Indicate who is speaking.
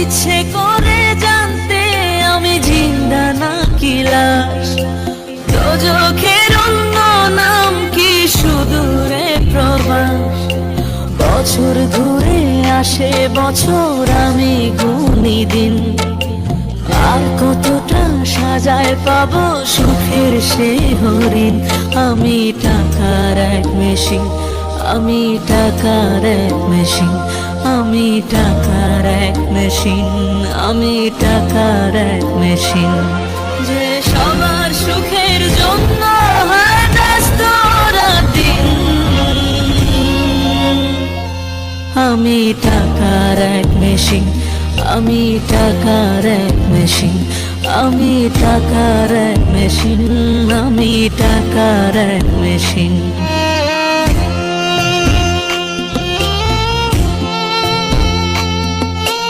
Speaker 1: ইচ্ছে করে জানতে আমি জিন্দা নাকি লাশ। দোজখের অন্য নাম কি সুদূরে প্রবাস। বছর ধরে আসে বছর আমি গুনি দিন, আর কতটা সাজায় পাবো সুখের সে হরিণ। আমি টাকার এক মেশিন, আমি টাকার এক মেশিন, আমি টাকার এক মেশিন, আমি টাকার এক মেশিন। যে সবার সুখের জন্য হয় ব্যস্ত রাতদিন। আমি টাকার এক মেশিন, আমি টাকার এক মেশিন, আমি টাকার এক মেশিন, আমি টাকার এক মেশিন।